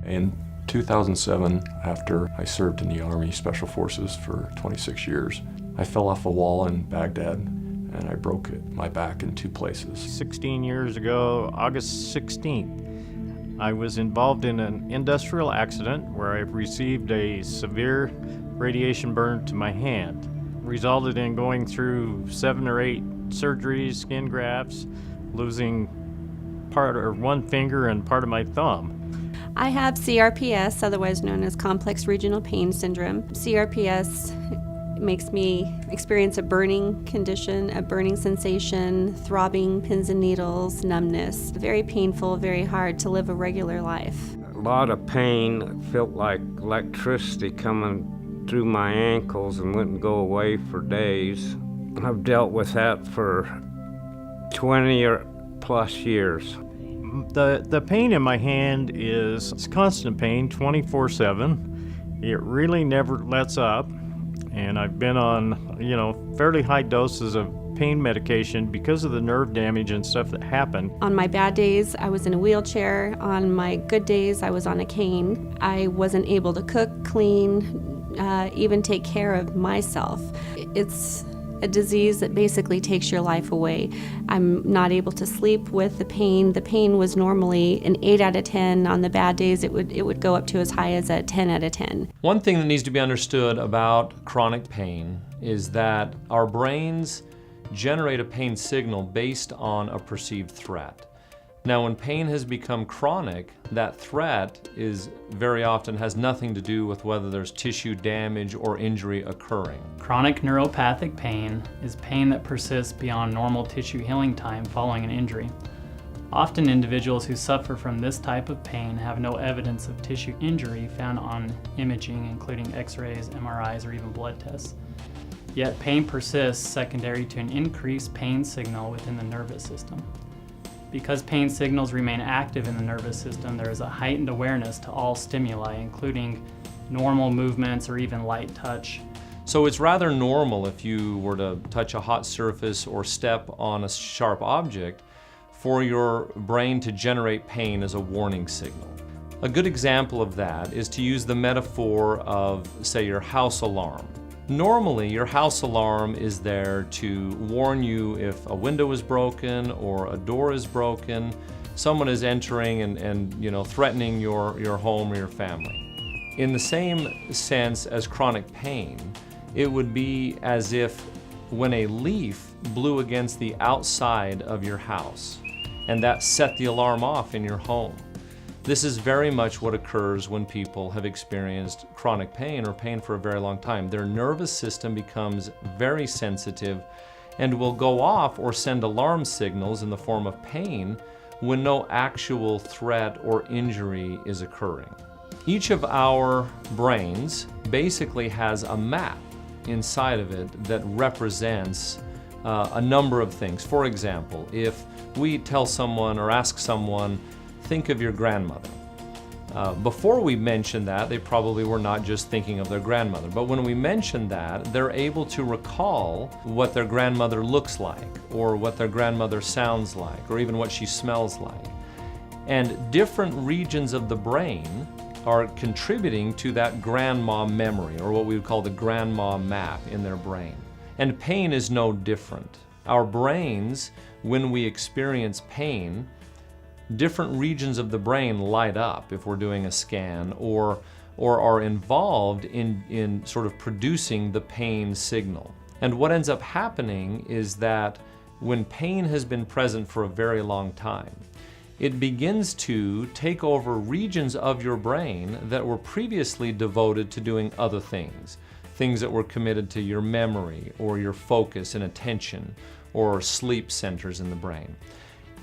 In 2007, after I served in the Army Special Forces for 26 years, I fell off a wall in Baghdad and I broke my back in 2 places. 16 years ago, August 16th, I was involved in an industrial accident where I received a severe radiation burn to my hand. Resulted in going through 7 or 8 surgeries, skin grafts, losing one finger and part of my thumb. I have CRPS, otherwise known as complex regional pain syndrome. CRPS makes me experience a burning condition, a burning sensation, throbbing, pins and needles, numbness. Very painful, very hard to live a regular life. A lot of pain. It felt like electricity coming through my ankles and wouldn't go away for days. I've dealt with that for 20 or plus years. The pain in my hand is constant pain, 24/7. It really never lets up, and I've been on, fairly high doses of pain medication because of the nerve damage and stuff that happened. On my bad days, I was in a wheelchair. On my good days, I was on a cane. I wasn't able to cook, clean, even take care of myself. It's a disease that basically takes your life away. I'm not able to sleep with the pain. The pain was normally an 8 out of 10. On the bad days, it would go up to as high as a 10 out of 10. One thing that needs to be understood about chronic pain is that our brains generate a pain signal based on a perceived threat. Now, when pain has become chronic, that threat very often has nothing to do with whether there's tissue damage or injury occurring. Chronic neuropathic pain is pain that persists beyond normal tissue healing time following an injury. Often individuals who suffer from this type of pain have no evidence of tissue injury found on imaging, including x-rays, MRIs, or even blood tests. Yet pain persists secondary to an increased pain signal within the nervous system. Because pain signals remain active in the nervous system, there is a heightened awareness to all stimuli, including normal movements or even light touch. So it's rather normal if you were to touch a hot surface or step on a sharp object for your brain to generate pain as a warning signal. A good example of that is to use the metaphor of, say, your house alarm. Normally, your house alarm is there to warn you if a window is broken or a door is broken, someone is entering and threatening your home or your family. In the same sense as chronic pain, it would be as if when a leaf blew against the outside of your house, and that set the alarm off in your home. This is very much what occurs when people have experienced chronic pain or pain for a very long time. Their nervous system becomes very sensitive and will go off or send alarm signals in the form of pain when no actual threat or injury is occurring. Each of our brains basically has a map inside of it that represents a number of things. For example, if we tell someone or ask someone, think of your grandmother. Before we mention that, they probably were not just thinking of their grandmother. But when we mention that, they're able to recall what their grandmother looks like, or what their grandmother sounds like, or even what she smells like. And different regions of the brain are contributing to that grandma memory, or what we would call the grandma map in their brain. And pain is no different. Our brains, when we experience pain, different regions of the brain light up if we're doing a scan or are involved in sort of producing the pain signal. And what ends up happening is that when pain has been present for a very long time, it begins to take over regions of your brain that were previously devoted to doing other things that were committed to your memory or your focus and attention or sleep centers in the brain.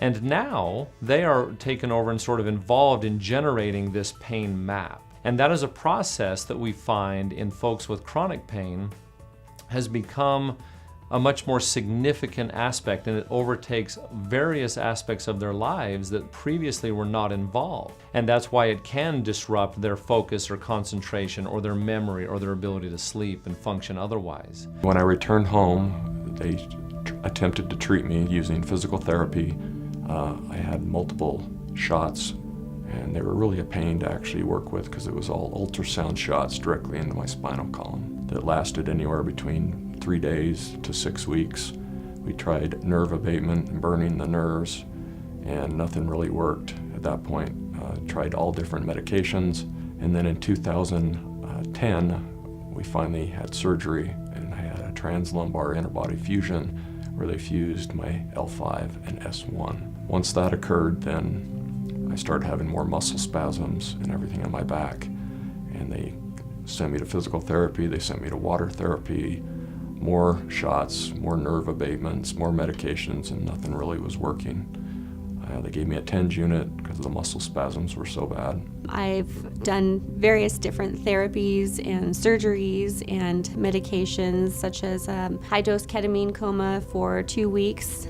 And now they are taken over and sort of involved in generating this pain map. And that is a process that we find in folks with chronic pain has become a much more significant aspect, and it overtakes various aspects of their lives that previously were not involved. And that's why it can disrupt their focus or concentration or their memory or their ability to sleep and function otherwise. When I returned home, they attempted to treat me using physical therapy. I had multiple shots And they were really a pain to actually work with because it was all ultrasound shots directly into my spinal column that lasted anywhere between 3 days to 6 weeks. We tried nerve abatement and burning the nerves, and nothing really worked at that point. Tried all different medications, and then in 2010, we finally had surgery, and I had a translumbar interbody fusion where they fused my L5 and S1. Once that occurred, then I started having more muscle spasms and everything on my back, and they sent me to physical therapy, they sent me to water therapy, more shots, more nerve abatements, more medications, and nothing really was working. They gave me a TENS unit because the muscle spasms were so bad. I've done various different therapies and surgeries and medications, such as high-dose ketamine coma for 2 weeks.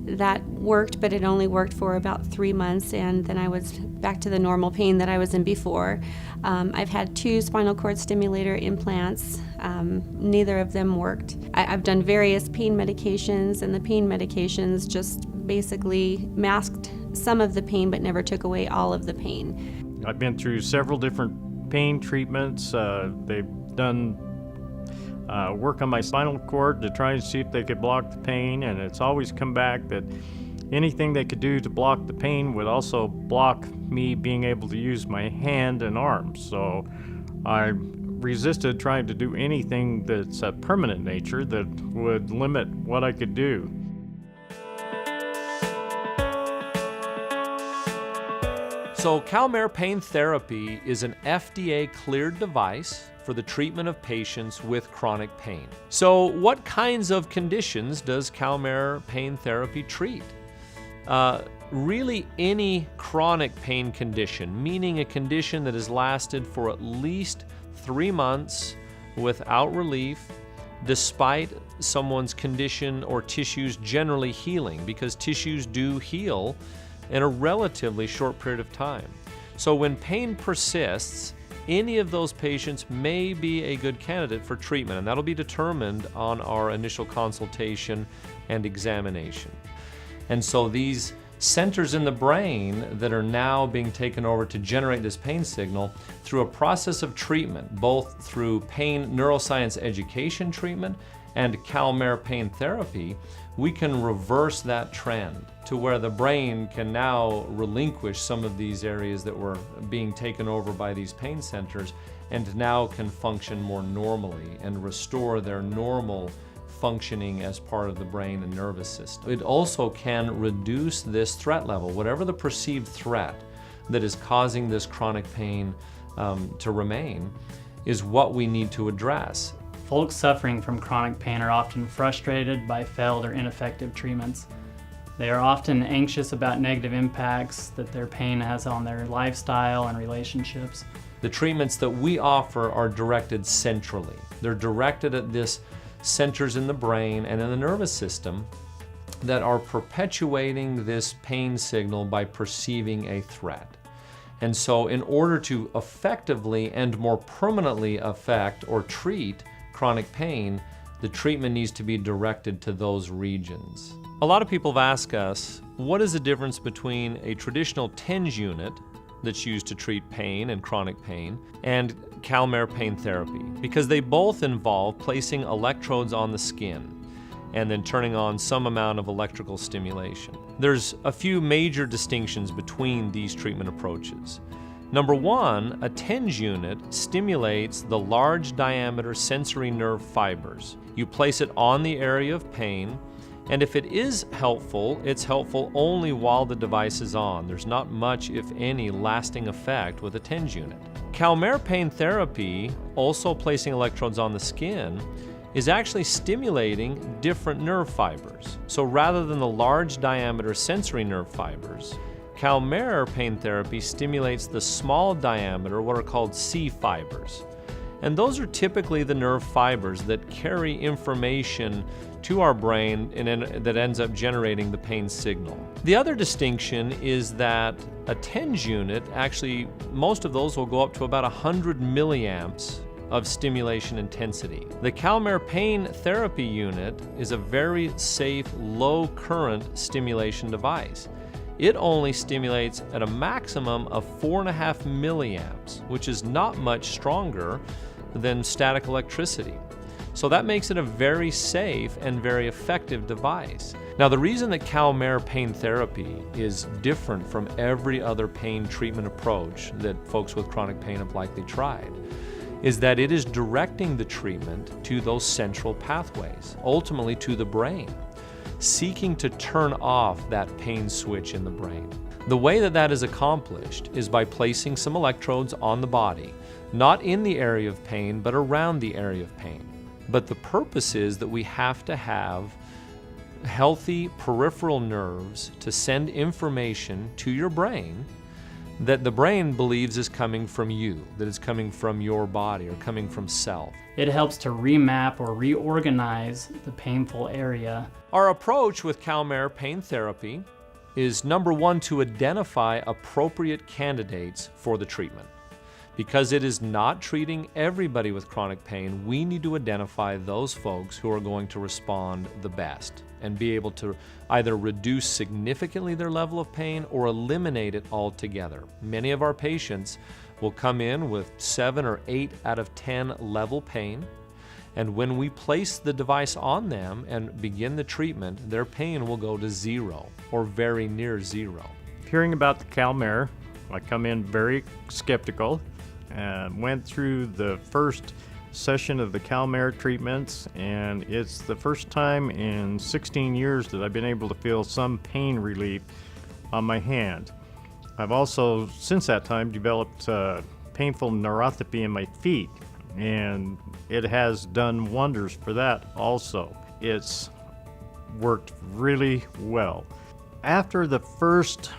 That worked, but it only worked for about 3 months, and then I was back to the normal pain that I was in before. I've had 2 spinal cord stimulator implants. Neither of them worked. I've done various pain medications, and the pain medications just basically masked some of the pain but never took away all of the pain. I've been through several different pain treatments. They've done work on my spinal cord to try and see if they could block the pain, and it's always come back that anything they could do to block the pain would also block me being able to use my hand and arms. So I resisted trying to do anything that's a permanent nature that would limit what I could do. So Calmare Pain Therapy is an FDA-cleared device for the treatment of patients with chronic pain. So what kinds of conditions does Calmare Pain Therapy treat? Really any chronic pain condition, meaning a condition that has lasted for at least 3 months without relief, despite someone's condition or tissues generally healing, because tissues do heal in a relatively short period of time. So when pain persists, any of those patients may be a good candidate for treatment, and that'll be determined on our initial consultation and examination. And so these centers in the brain that are now being taken over to generate this pain signal through a process of treatment, both through pain neuroscience education treatment and Calmare Pain Therapy, we can reverse that trend to where the brain can now relinquish some of these areas that were being taken over by these pain centers and now can function more normally and restore their normal functioning as part of the brain and nervous system. It also can reduce this threat level, whatever the perceived threat that is causing this chronic pain to remain is what we need to address. Folks suffering from chronic pain are often frustrated by failed or ineffective treatments. They are often anxious about negative impacts that their pain has on their lifestyle and relationships. The treatments that we offer are directed centrally. They're directed at this centers in the brain and in the nervous system that are perpetuating this pain signal by perceiving a threat. And so in order to effectively and more permanently affect or treat chronic pain, the treatment needs to be directed to those regions. A lot of people have asked us, what is the difference between a traditional TENS unit that's used to treat pain and chronic pain and Calmare Pain Therapy? Because they both involve placing electrodes on the skin and then turning on some amount of electrical stimulation. There's a few major distinctions between these treatment approaches. Number one, a TENS unit stimulates the large diameter sensory nerve fibers. You place it on the area of pain, and if it is helpful, it's helpful only while the device is on. There's not much, if any, lasting effect with a TENS unit. Calmare Pain Therapy, also placing electrodes on the skin, is actually stimulating different nerve fibers. So rather than the large diameter sensory nerve fibers, Calmare Pain Therapy stimulates the small diameter, what are called C fibers. And those are typically the nerve fibers that carry information to our brain and that ends up generating the pain signal. The other distinction is that a TENS unit, actually most of those will go up to about 100 milliamps of stimulation intensity. The Calmare Pain Therapy unit is a very safe, low current stimulation device. it only stimulates at a maximum of 4.5 milliamps, which is not much stronger than static electricity. So that makes it a very safe and very effective device. Now, the reason that Calmare Pain Therapy is different from every other pain treatment approach that folks with chronic pain have likely tried is that it is directing the treatment to those central pathways, ultimately to the brain, seeking to turn off that pain switch in the brain. The way that that is accomplished is by placing some electrodes on the body, not in the area of pain, but around the area of pain. But the purpose is that we have to have healthy peripheral nerves to send information to your brain that the brain believes is coming from you, that is coming from your body or coming from self. It helps to remap or reorganize the painful area. Our approach with Calmare Pain Therapy is, number one, to identify appropriate candidates for the treatment. Because it is not treating everybody with chronic pain, we need to identify those folks who are going to respond the best and be able to either reduce significantly their level of pain or eliminate it altogether. Many of our patients will come in with 7 or 8 out of 10 level pain, and when we place the device on them and begin the treatment, their pain will go to 0 or very near 0. Hearing about the Calmare, I come in very skeptical and went through the first session of the Calmare treatments, and it's the first time in 16 years that I've been able to feel some pain relief on my hand. I've also, since that time, developed painful neuropathy in my feet, and it has done wonders for that also. It's worked really well. After the first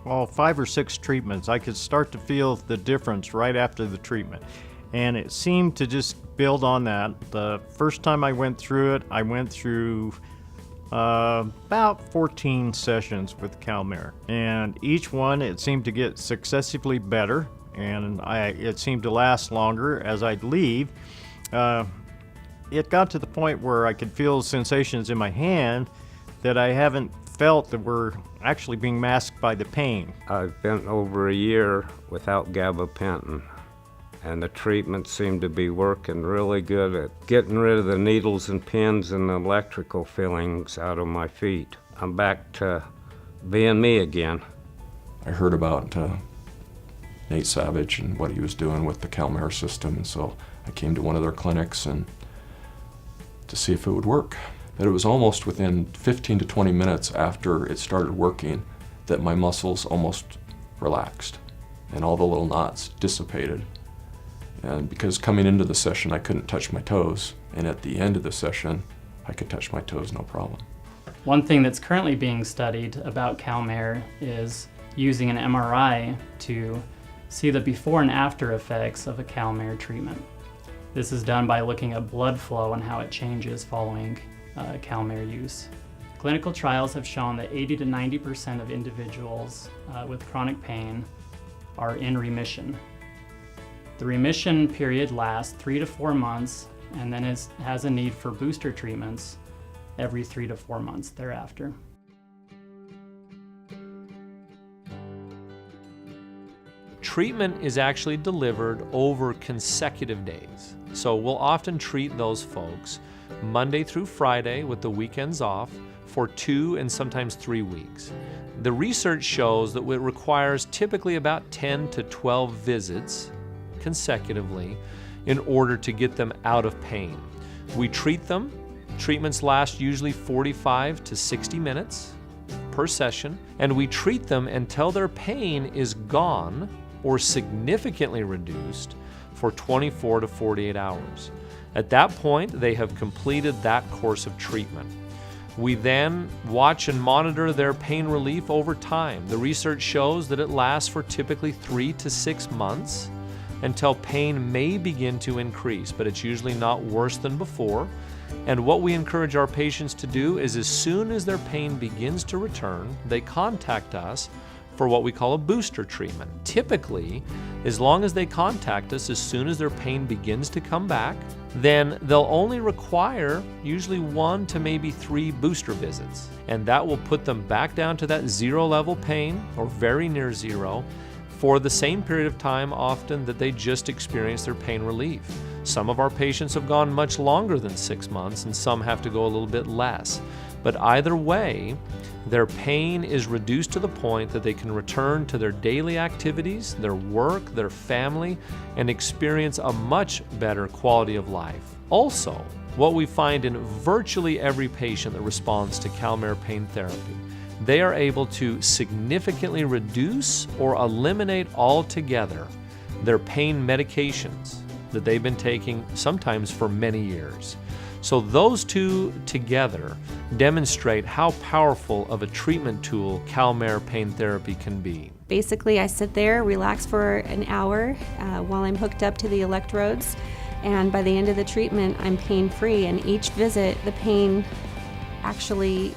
5 or 6 treatments, I could start to feel the difference right after the treatment. And it seemed to just build on that. The first time I went through it, I went through about 14 sessions with Calmare. And each one, it seemed to get successively better, and it seemed to last longer as I'd leave. It got to the point where I could feel sensations in my hand that I haven't felt that were actually being masked by the pain. I've been over a year without gabapentin, and the treatment seemed to be working really good at getting rid of the needles and pins and the electrical fillings out of my feet. I'm back to being me again. I heard about Nate Savage and what he was doing with the Calmare system, and so I came to one of their clinics and to see if it would work. But it was almost within 15 to 20 minutes after it started working that my muscles almost relaxed and all the little knots dissipated. And because coming into the session I couldn't touch my toes, and at the end of the session I could touch my toes no problem. One thing that's currently being studied about Calmare is using an MRI to see the before and after effects of a Calmare treatment. This is done by looking at blood flow and how it changes following Calmare use. Clinical trials have shown that 80 to 90% of individuals with chronic pain are in remission. The remission period lasts 3 to 4 months, and then has a need for booster treatments every 3 to 4 months thereafter. Treatment is actually delivered over consecutive days. So we'll often treat those folks Monday through Friday with the weekends off for 2 and sometimes 3 weeks. The research shows that it requires typically about 10 to 12 visits consecutively in order to get them out of pain. We treat them. Treatments last usually 45 to 60 minutes per session, and we treat them until their pain is gone or significantly reduced for 24 to 48 hours. At that point, they have completed that course of treatment. We then watch and monitor their pain relief over time. The research shows that it lasts for typically 3 to 6 months until pain may begin to increase, but it's usually not worse than before. And what we encourage our patients to do is, as soon as their pain begins to return, they contact us for what we call a booster treatment. Typically, as long as they contact us as soon as their pain begins to come back, then they'll only require usually 1 to maybe 3 booster visits. And that will put them back down to that 0 level pain, or very near 0, for the same period of time often that they just experienced their pain relief. Some of our patients have gone much longer than 6 months, and some have to go a little bit less. But either way, their pain is reduced to the point that they can return to their daily activities, their work, their family, and experience a much better quality of life. Also, what we find in virtually every patient that responds to Calmare Pain Therapy, they are able to significantly reduce or eliminate altogether their pain medications that they've been taking sometimes for many years. So those two together demonstrate how powerful of a treatment tool Calmare Pain Therapy can be. Basically, I sit there, relax for an hour while I'm hooked up to the electrodes, and by the end of the treatment, I'm pain-free. And each visit, the pain actually,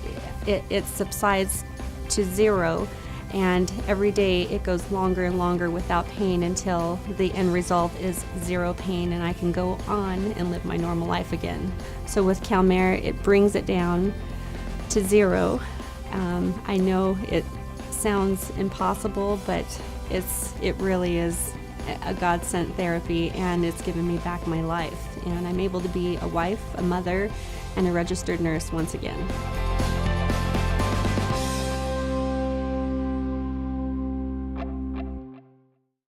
it subsides to 0, and every day it goes longer and longer without pain until the end result is 0 pain, and I can go on and live my normal life again. So with Calmare, it brings it down to 0. I know it sounds impossible, but it really is a God-sent therapy, and it's given me back my life. And I'm able to be a wife, a mother, and a registered nurse once again.